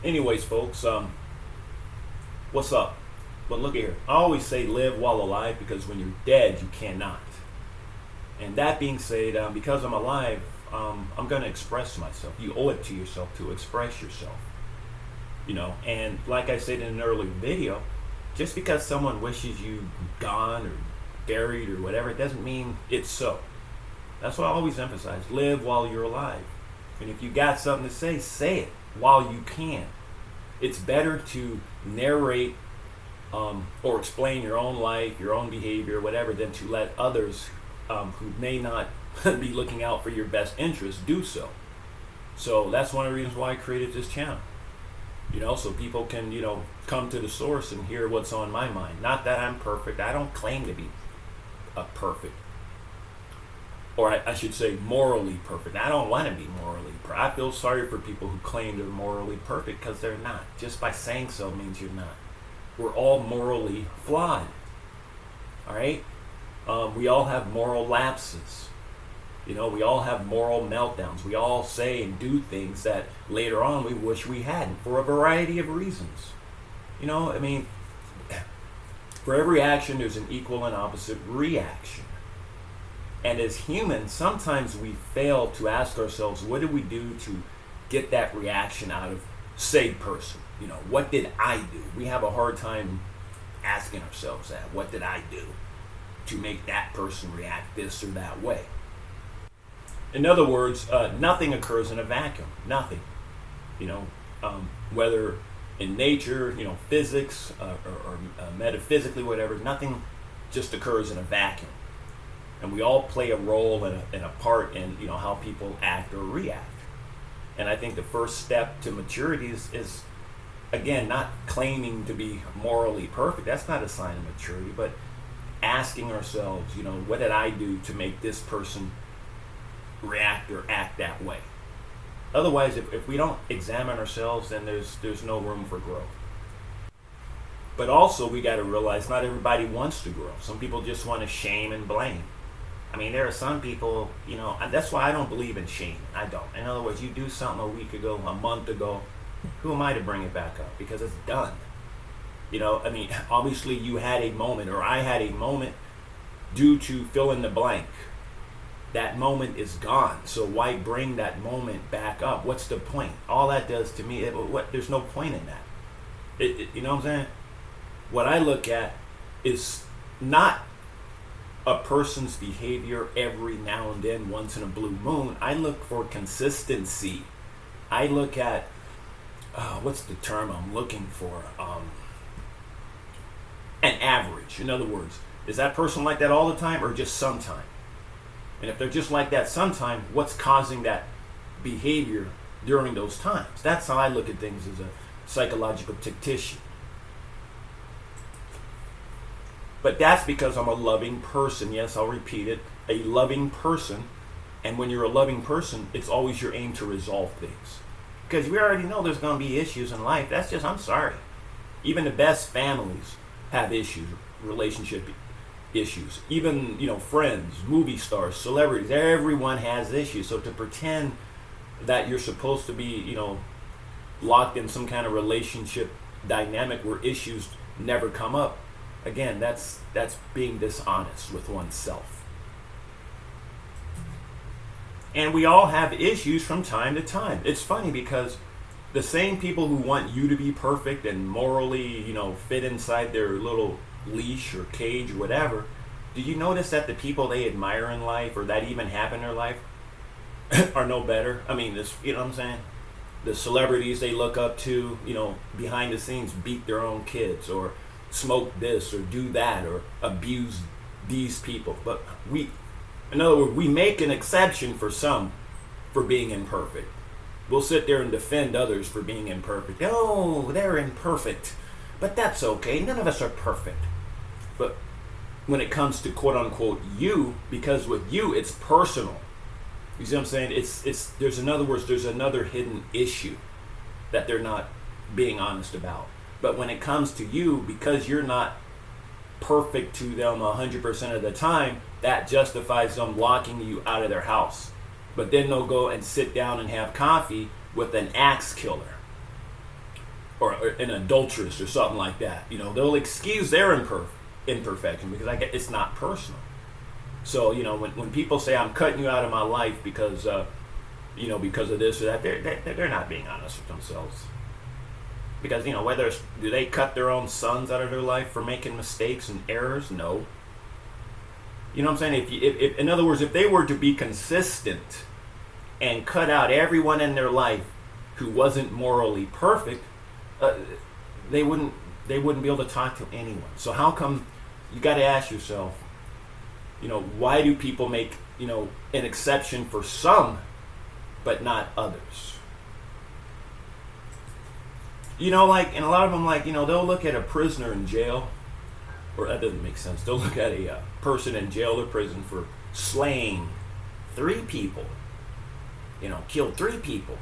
Anyways, folks, what's up? But look here. I always say live while alive because when you're dead, you cannot. And that being said, because I'm alive, I'm going to express myself. You owe it to yourself to express yourself. And like I said in an earlier video, just because someone wishes you gone or buried or whatever, it doesn't mean it's so. That's what I always emphasize. Live while you're alive. And if you got something to say it while you can. It's better to narrate or explain your own life, your own behavior, whatever, than to let others who may not be looking out for your best interests do so. So that's one of the reasons why I created this channel. So people can, come to the source and hear what's on my mind. Not that I'm perfect. I don't claim to be perfect. Or I should say morally perfect. I don't want to be morally perfect. I feel sorry for people who claim they're morally perfect because they're not. Just by saying so means you're not. We're all morally flawed. All right? We all have moral lapses. We all have moral meltdowns. We all say and do things that later on we wish we hadn't for a variety of reasons. For every action there's an equal and opposite reaction. And as humans, sometimes we fail to ask ourselves, what did we do to get that reaction out of said person? What did I do? We have a hard time asking ourselves that. What did I do to make that person react this or that way? In other words, nothing occurs in a vacuum. Nothing. Whether in nature, physics, or metaphysically, whatever, nothing just occurs in a vacuum. And we all play a role and a part in how people act or react. And I think the first step to maturity is again, not claiming to be morally perfect. That's not a sign of maturity, but asking ourselves, what did I do to make this person react or act that way? Otherwise, if we don't examine ourselves, then there's no room for growth. But also, we got to realize not everybody wants to grow. Some people just want to shame and blame. There are some people, that's why I don't believe in shame. I don't. In other words, you do something a week ago, a month ago, who am I to bring it back up? Because it's done. Obviously you had a moment, or I had a moment due to fill in the blank. That moment is gone. So why bring that moment back up? What's the point? All that does to me, there's no point in that. You know what I'm saying? What I look at is not a person's behavior every now and then, once in a blue moon. I look for consistency. I look at, what's the term I'm looking for? An average. In other words, is that person like that all the time or just sometime? And if they're just like that sometime, what's causing that behavior during those times? That's how I look at things as a psychological tactician. But that's because I'm a loving person. Yes, I'll repeat it. A loving person. And when you're a loving person, it's always your aim to resolve things. Because we already know there's going to be issues in life. I'm sorry. Even the best families have issues, relationship issues. Even, friends, movie stars, celebrities, everyone has issues. So to pretend that you're supposed to be, locked in some kind of relationship dynamic where issues never come up, again, that's being dishonest with oneself. And we all have issues from time to time. It's funny because the same people who want you to be perfect and morally, fit inside their little leash or cage or whatever, do you notice that the people they admire in life or that even have in their life are no better? This, what I'm saying? The celebrities they look up to, behind the scenes beat their own kids or smoke this or do that or abuse these people. But in other words, we make an exception for some for being imperfect. We'll sit there and defend others for being imperfect. Oh, they're imperfect. But that's okay. None of us are perfect. But when it comes to quote unquote you, because with you it's personal. You see what I'm saying? There's another hidden issue that they're not being honest about. But when it comes to you, because you're not perfect to them 100% of the time, that justifies them locking you out of their house. But then they'll go and sit down and have coffee with an axe killer. or an adulteress or something like that. You know, they'll excuse their imperfection because it's not personal. So, you know, when people say I'm cutting you out of my life because because of this or that, they're not being honest with themselves. Because, you know, do they cut their own sons out of their life for making mistakes and errors? No. You know what I'm saying? If in other words, if they were to be consistent and cut out everyone in their life who wasn't morally perfect, they wouldn't be able to talk to anyone. So how come? You got to ask yourself, you know, why do people make, you know, an exception for some but not others? You know, like, and a lot of them, like, you know, they'll look at a prisoner in jail, or that doesn't make sense. They'll look at a person in jail or prison for slaying 3 people, you know, killed 3 people,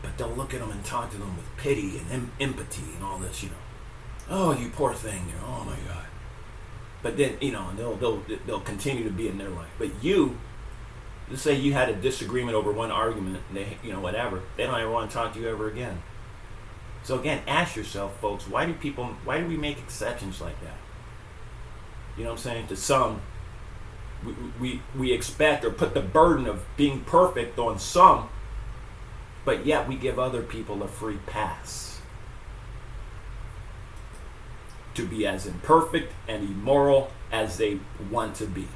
but they'll look at them and talk to them with pity and empathy and all this, you know. Oh, you poor thing, you know, oh my God. But then, you know, they'll continue to be in their life. But let's say you had a disagreement over one argument, and they, you know, whatever, they don't ever want to talk to you ever again. So again, ask yourself, folks, why do we make exceptions like that? You know what I'm saying? To some, we expect or put the burden of being perfect on some, but yet we give other people a free pass to be as imperfect and immoral as they want to be.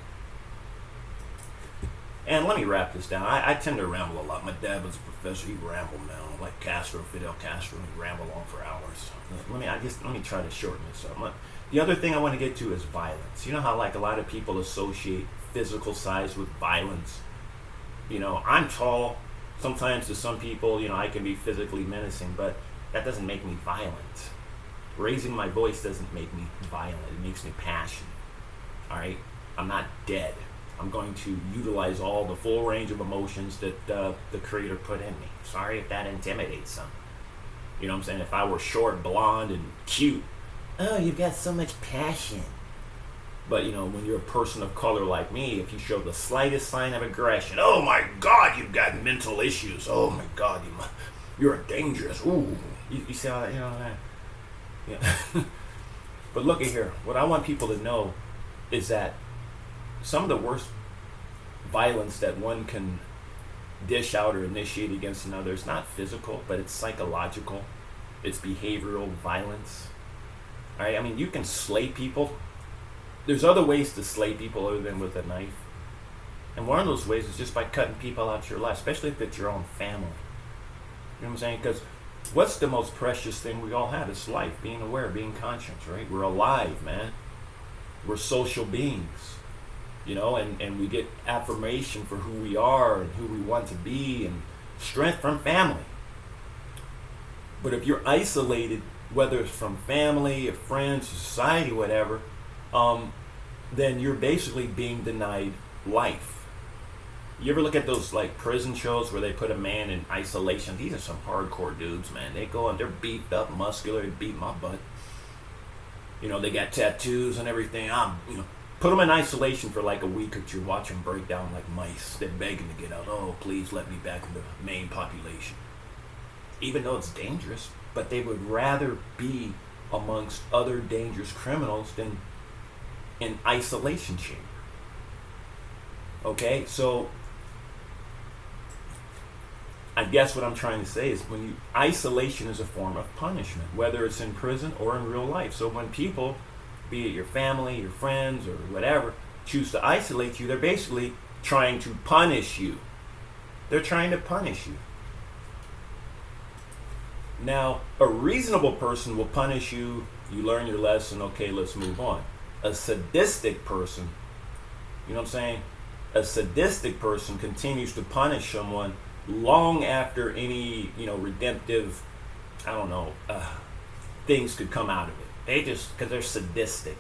And let me wrap this down. I tend to ramble a lot. My dad was a professor. He rambled now, like Fidel Castro. He rambled on for hours. Let me try to shorten this up. The other thing I want to get to is violence. You know how, like, a lot of people associate physical size with violence. You know, I'm tall. Sometimes to some people, you know, I can be physically menacing, but that doesn't make me violent. Raising my voice doesn't make me violent. It makes me passionate. All right? I'm not dead. I'm going to utilize all the full range of emotions that the Creator put in me. Sorry if that intimidates some. You know what I'm saying? If I were short, blonde, and cute, oh, you've got so much passion. But, you know, when you're a person of color like me, if you show the slightest sign of aggression, oh my God, you've got mental issues. Oh my God, you're dangerous. Ooh, you see how that, you know that? Yeah. But look at here. What I want people to know is that some of the worst violence that one can dish out or initiate against another is not physical, but it's psychological. It's behavioral violence. All right? I mean, you can slay people. There's other ways to slay people other than with a knife. And one of those ways is just by cutting people out of your life, especially if it's your own family. You know what I'm saying? Because what's the most precious thing we all have? It's life, being aware, being conscious, right? We're alive, man. We're social beings. You know, and we get affirmation for who we are and who we want to be and strength from family. But if you're isolated, whether it's from family or friends, society, whatever, then you're basically being denied life. You ever look at those, like, prison shows where they put a man in isolation? These are some hardcore dudes, man. They go and they're beefed up, muscular, they beat my butt. You know, they got tattoos and everything. Put them in isolation for like a week or 2. Watch them break down like mice. They're begging to get out. Oh, please let me back in the main population. Even though it's dangerous, but they would rather be amongst other dangerous criminals than in isolation chamber. Okay, so I guess what I'm trying to say is isolation is a form of punishment, whether it's in prison or in real life. So when people, be it your family, your friends, or whatever, choose to isolate you, they're basically trying to punish you. They're trying to punish you. Now, a reasonable person will punish you, you learn your lesson, okay, let's move on. A sadistic person, you know what I'm saying? A sadistic person continues to punish someone long after any, redemptive, things could come out of it. They just, because they're sadistic.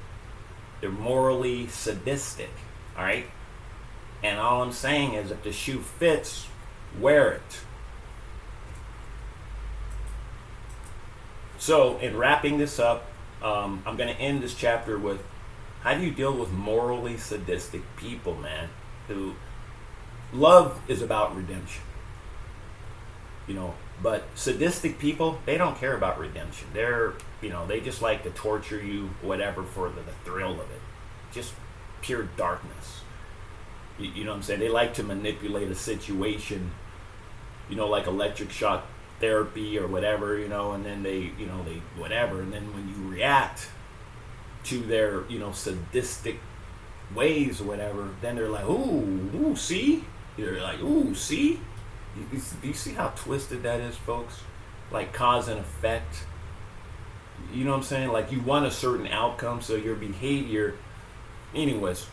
They're morally sadistic, all right? And all I'm saying is if the shoe fits, wear it. So, in wrapping this up, I'm going to end this chapter with, how do you deal with morally sadistic people, man? Who, love is about redemption. But sadistic people, they don't care about redemption. They just like to torture you, whatever, for the thrill of it. Just pure darkness. You know what I'm saying? They like to manipulate a situation, like electric shock therapy or whatever, and then they whatever. And then when you react to their, sadistic ways or whatever, then they're like, ooh, see? They're like, ooh, see? Do you see how twisted that is, folks? Like cause and effect. You know what I'm saying? Like you want a certain outcome, so your behavior. Anyways,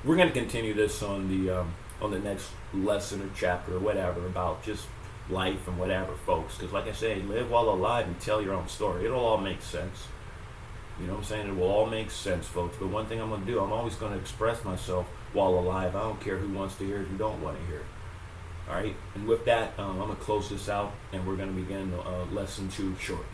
we're gonna continue this on the next lesson or chapter or whatever about just life and whatever, folks. Because like I say, live while alive and tell your own story. It'll all make sense. You know what I'm saying? It will all make sense, folks. But one thing I'm gonna do, I'm always gonna express myself while alive. I don't care who wants to hear it, who don't want to hear it. All right, and with that, I'm going to close this out, and we're going to begin lesson 2 shortly.